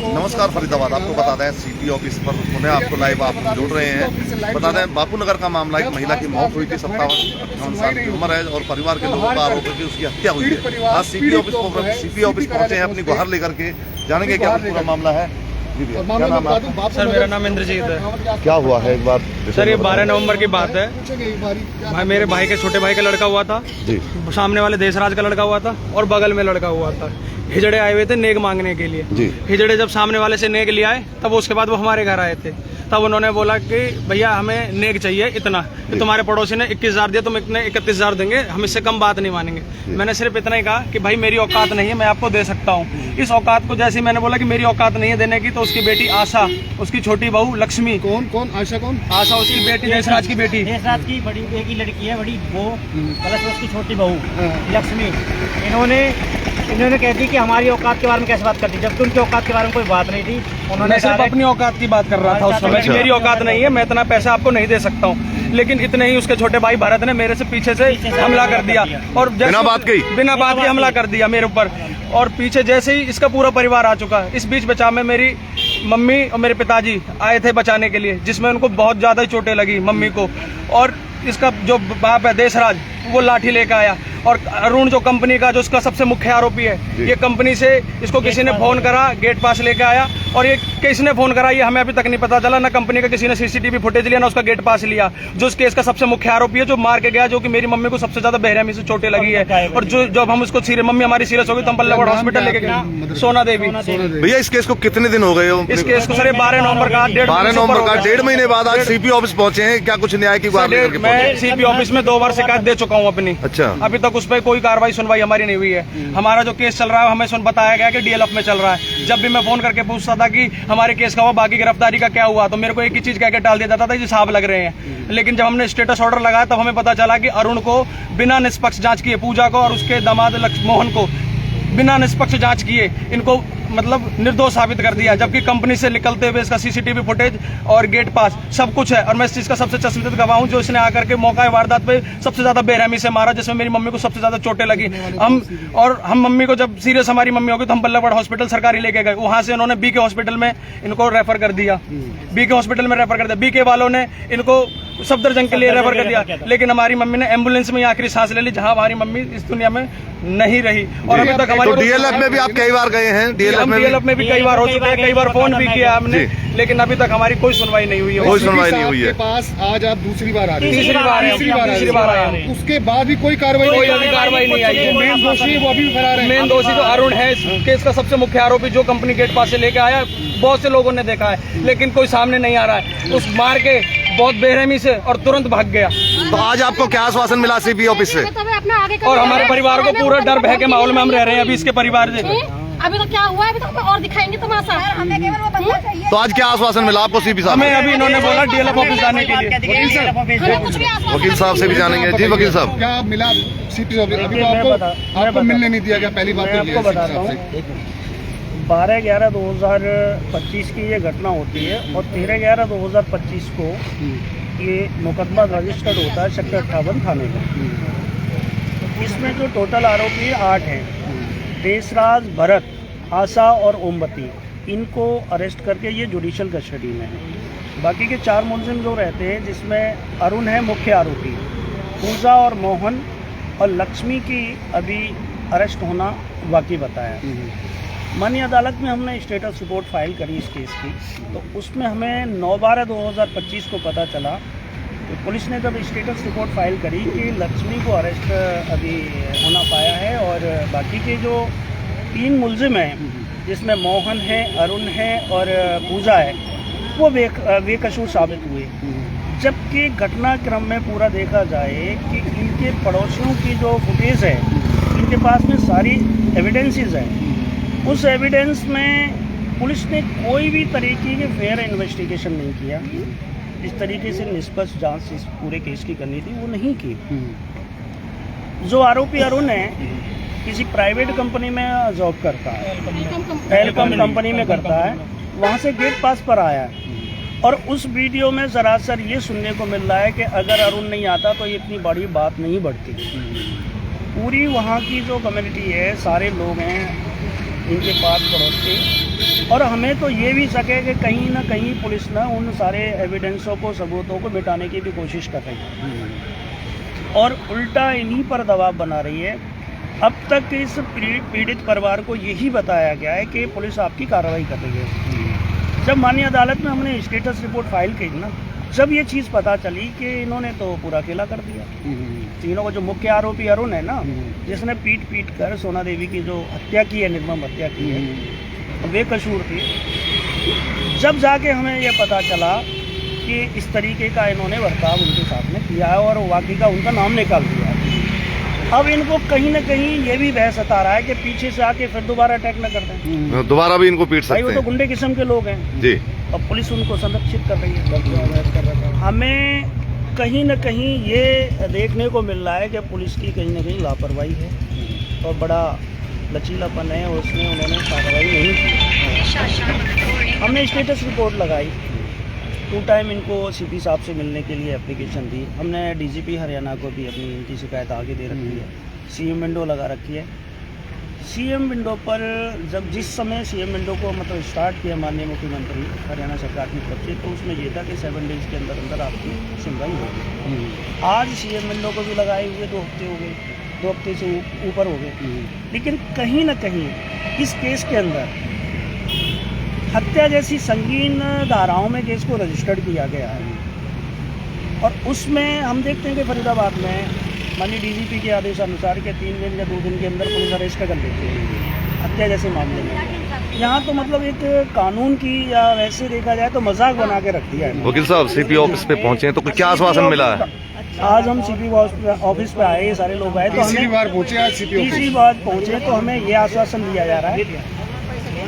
नमस्कार फरीदाबाद। आपको बता दें सीपी ऑफिस पर उन्हें आपको लाइव आप जुड़ रहे हैं। बता दें बापू नगर का मामला, एक महिला की मौत हुई थी, 57 साल की उम्र है और परिवार के लोगों का आरोप है कि उसकी हत्या हुई है। आज सीपी ऑफिस पहुंचे हैं अपनी गुहार लेकर के, जानेंगे क्या पूरा मामला है। क्या नाम है? सर मेरा नाम इंद्रजीत है। क्या हुआ है एक बार सर ये 12 नवंबर की बात है। मेरे भाई के छोटे भाई का लड़का हुआ था जी, सामने वाले देशराज का लड़का हुआ था और बगल में लड़का हुआ था। हिजड़े आए हुए थे नेक मांगने के लिए जी। हिजड़े जब सामने वाले से नेक ले आए तब उसके बाद वो हमारे घर आए थे। तब उन्होंने बोला कि भैया हमें नेक चाहिए इतना, कि तुम्हारे पड़ोसी ने 21,000 दिया, तुम इतने 31,000 देंगे, हम इससे कम बात नहीं मानेंगे। मैंने सिर्फ इतना ही कहा कि भाई मेरी औकात नहीं है, मैं आपको दे सकता हूँ। इस औकात को जैसे मैंने बोला कि मेरी औकात नहीं है देने की, तो उसकी बेटी आशा, उसकी छोटी बहू लक्ष्मी। कौन आशा? कौन आशा उसकी बेटी, देशराज की बेटी, देशराज की बड़ी एक ही लड़की है, बड़ी वो प्लस उसकी छोटी बहू लक्ष्मी। इन्होंने कह दी कि हमारी औकात के बारे में कैसे बात करती, जबकि उनकी औकात के बारे में कोई बात नहीं थी। उन्होंने सिर्फ अपनी औकात की बात कर रहा था उस समय कि मेरी औकात नहीं है, मैं इतना पैसा आपको नहीं दे सकता हूँ। लेकिन इतने ही उसके छोटे भाई भरत ने मेरे से पीछे से हमला कर दिया और बिना बात के हमला कर दिया मेरे ऊपर। और पीछे जैसे ही इसका पूरा परिवार आ चुका। इस बीच बचाव में मेरी मम्मी और मेरे पिताजी आए थे बचाने के लिए, जिसमें उनको बहुत ज्यादा चोटें लगी मम्मी को। और इसका जो बाप है देशराज, वो लाठी लेकर आया। और अरुण जो कंपनी का, जो उसका सबसे मुख्य आरोपी है, ये कंपनी से इसको किसी ने फोन करा, गेट पास लेके आया। और ये किसने फोन करा ये हमें अभी तक नहीं पता चला। ना कंपनी का किसी ने सीसीटीवी फुटेज लिया, ना उसका गेट पास लिया। जो इस केस का सबसे मुख्य आरोपी है, जो मार के गया, जो कि मेरी मम्मी को सबसे ज्यादा बेरहमी से चोटें लगी है। और जो जब हम उसको मम्मी हमारी सीरियस हो गई तो हम पल्लवगढ़ हॉस्पिटल लेके गए। सोना देवी। भैया इस केस को कितने दिन हो गए? इस केस को सर 12 नवंबर का 1.5 महीने बाद आज सीपी ऑफिस पहुंचे हैं। क्या कुछ न्याय की बात? मैं सीपी ऑफिस में 2 बार शिकायत दे चुका हूँ अपनी। अच्छा। अभी तक उस पर कोई कार्रवाई सुनवाई हमारी नहीं हुई है। हमारा जो केस चल रहा है हमें बताया गया कि डीएलएफ में चल रहा है। जब भी मैं फोन करके पूछता था कि हमारे केस का हुआ, बाकी गिरफ्तारी का क्या हुआ, तो मेरे को एक ही चीज कह के टाल दिया जाता था कि साहब लग रहे हैं। लेकिन जब हमने स्टेटस ऑर्डर लगाया तब हमें पता चला कि अरुण को बिना निष्पक्ष जांच किए, पूजा को और उसके दामाद मोहन को बिना निष्पक्ष जांच किए इनको मतलब निर्दोष साबित कर दिया। जबकि कंपनी से निकलते हुए इसका सीसीटीवी फुटेज और गेट पास सब कुछ है। और मैं इस चीज का सबसे चश्मदीद गवाह हूं, जो इसने आकर के मौका वारदात पे सबसे ज्यादा बेरहमी से मारा, जिसमें मेरी मम्मी को सबसे ज्यादा चोटें लगी। हम मम्मी को जब सीरियस हमारी मम्मी हो गई तो हम पल्लवगढ़ हॉस्पिटल सरकारी लेके गए। वहां से उन्होंने बीके हॉस्पिटल में इनको रेफर कर दिया। बीके हॉस्पिटल में रेफर कर दिया। बीके वालों ने इनको सफदरजंग के लिए रेफर कर दिया। लेकिन हमारी मम्मी ने एम्बुलेंस में आखिरी सांस ले ली, जहां हमारी मम्मी इस दुनिया में नहीं रही। और अभी तक हमारी डीएलएफ में भी आप कई बार गए हैं? डीएलएफ में भी कई बार हो चुके हैं, कई बार फोन भी किया हमने, लेकिन अभी तक हमारी कोई सुनवाई नहीं हुई है। कोई सुनवाई नहीं हुई है। पास आज आप दूसरी बार आ रहे हैं? तीसरी बार आए हैं। उसके बाद भी कोई कार्रवाई नहीं आई है। मेन दोषी वो अभी फरार है। मेन दोषी जो अरुण है, इस केस का सबसे मुख्य आरोपी, जो कंपनी गेट पास से लेके आया, बहुत से लोगों ने देखा है, लेकिन कोई सामने नहीं आ रहा है। उस मार के बहुत बेरहमी से और तुरंत भाग गया। तो आज आपको क्या आश्वासन मिला सीपी ऑफिस से? और हमारे परिवार को पूरा डर भय के माहौल में हम रह रहे हैं। अभी इसके परिवार से अभी तो क्या हुआ है, अभी तो और दिखाएंगे तमाशा। हमें केवल वो बनना चाहिए। तो आज क्या आश्वासन मिला आपको सीपी साहब? हमें अभी इन्होंने बोला डीएलएफ ऑफिस जाने के लिए। वकील साहब से भी जानेंगे। जी वकील साहब, क्या मिला सीपी ऑफिस? अभी तो आपको मिलने नहीं दिया गया, पहली बार? आपको बताता हूँ, 12/11/2025 की ये घटना होती है और 13/11/2025 को ये मुकदमा रजिस्टर्ड होता है सेक्टर 58 थाने में। इसमें जो टोटल आरोपी 8 हैं, देशराज, भरत, आशा और ओमवती, इनको अरेस्ट करके ये जुडिशियल कस्टडी में है। बाकी के 4 मुलजिम जो रहते हैं, जिसमें अरुण है मुख्य आरोपी, पूजा और मोहन और लक्ष्मी की अभी अरेस्ट होना बाकी बताया। माननीय अदालत में हमने स्टेटस रिपोर्ट फाइल करी इस केस की, तो उसमें हमें 9/12/2025 को पता चला, तो पुलिस ने जब स्टेटस रिपोर्ट फाइल करी कि लक्ष्मी को अरेस्ट अभी होना पाया है और बाकी के जो 3 मुलजिम हैं, जिसमें मोहन है, अरुण है और पूजा है, वो बेकसूर साबित हुए। जबकि घटनाक्रम में पूरा देखा जाए कि इनके पड़ोसियों की जो फुटेज है, इनके पास में सारी एविडेंसेस हैं। उस एविडेंस में पुलिस ने कोई भी तरीके की फेयर इन्वेस्टिगेशन नहीं किया। जिस तरीके से निष्पक्ष जांच इस पूरे केस की करनी थी वो नहीं की। जो आरोपी अरुण है, किसी प्राइवेट कंपनी में जॉब करता है, एलकॉम कंपनी में करता है, वहाँ से गेट पास पर आया है। और उस वीडियो में सरासर ये सुनने को मिल रहा है कि अगर अरुण नहीं आता तो इतनी बड़ी बात नहीं बढ़ती। पूरी वहाँ की जो कम्युनिटी है, सारे लोग हैं, इनके पास पड़ोस के। और हमें तो ये भी शक है कि कहीं ना कहीं पुलिस ना उन सारे एविडेंसों को, सबूतों को मिटाने की भी कोशिश कर रही है और उल्टा इन्हीं पर दबाव बना रही है। अब तक इस पीड़ित परिवार को यही बताया गया है कि पुलिस आपकी कार्रवाई कर रही है। जब माननीय अदालत में हमने स्टेटस रिपोर्ट फाइल की ना, जब ये चीज़ पता चली कि इन्होंने तो पूरा अकेला कर दिया। तीनों को, जो मुख्य आरोपी अरुण है ना, जिसने पीट कर सोना देवी की जो हत्या की है, निर्मम हत्या की है, वे कसूर थी। जब जाके हमें ये पता चला कि इस तरीके का इन्होंने बर्ताव उनके साथ में किया है और वाकई का उनका नाम निकाल दिया है, अब इनको कहीं ना कहीं ये भी बहस सता रहा है कि पीछे से आके फिर दोबारा अटैक न कर दें। दोबारा भी इनको पीट भाई सकते वो तो हैं। गुंडे किस्म के लोग हैं जी। और पुलिस उनको संरक्षित कर रही है। हमें कहीं ना कहीं ये देखने को मिल रहा है कि पुलिस की कहीं ना कहीं लापरवाही है और बड़ा लचीलापन है, उसमें उन्होंने कार्रवाई नहीं की। हमने स्टेटस रिपोर्ट लगाई, 2 टाइम इनको सीपी साहब से मिलने के लिए एप्लीकेशन दी। हमने डीजीपी हरियाणा को भी अपनी इनकी शिकायत आगे दे रखी है। सीएम विंडो लगा रखी है। सीएम विंडो पर जिस समय सीएम विंडो को मतलब स्टार्ट किया माननीय मुख्यमंत्री हरियाणा सरकार की तरफ से, तो उसमें ये था कि 7 डेज के अंदर अंदर आपकी सुनवाई होगी। आज सीएम विंडो को भी लगाए हुए 2 हफ्ते हो गए, 2 हफ्ते से ऊपर हो गए। लेकिन कहीं ना कहीं इस केस के अंदर हत्या जैसी संगीन धाराओं में केस को रजिस्टर्ड किया गया है और उसमें हम देखते हैं कि फरीदाबाद में माननीय डीजीपी के आदेशानुसार के 3 दिन या 2 दिन के अंदर पुलिस अरेस्ट कर लेती है हत्या जैसे मामले में। यहाँ तो मतलब एक कानून की, या वैसे देखा जाए तो मजाक बना के रख दिया है। वकील साहब सीपी ऑफिस पे पहुंचे हैं तो क्या आश्वासन मिला है? आज हम सीपी ऑफिस पे आए, ये सारे लोग आए, तो तीसरी बार पहुंचे आज सीपी ऑफिस। तीसरी बार पहुंचे तो हमें ये आश्वासन दिया जा रहा है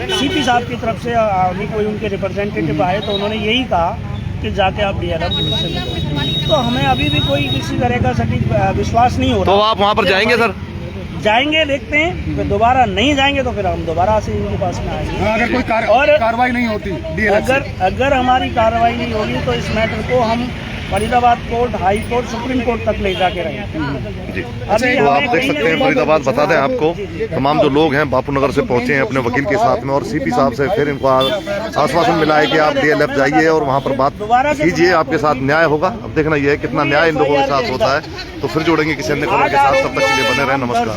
सीपी साहब की तरफ से, अभी कोई उनके रिप्रेजेंटेटिव आए तो उन्होंने यही कहा कि जाके आप डीएलएफ से मिलो। तो हमें अभी भी कोई किसी तरह का सटीक विश्वास नहीं हो रहा। तो आप वहाँ पर जाएंगे सर? जाएंगे, देखते हैं, फिर दोबारा नहीं जाएंगे तो फिर हम दोबारा से इनके पास में आएंगे। अगर कोई कार्रवाई नहीं होती, अगर हमारी कार्रवाई नहीं होगी तो इस मैटर को हम Faridabad court, high court, supreme court तक ले जाके रहेंगे। जी। तो आप देख सकते हैं फरीदाबाद, बता दें आपको, तमाम जो लोग हैं बापू नगर से पहुंचे हैं अपने वकील के साथ में और सीपी साहब से फिर इनको आश्वासन मिला है कि आप डीएलएफ जाइए और वहाँ पर बात कीजिए, आपके साथ न्याय होगा। अब देखना यह है कितना न्याय इन लोगों के साथ होता है। तो फिर जोड़ेंगे किसी अन्य खबर के साथ, तब तक के लिए बने रहें। नमस्कार।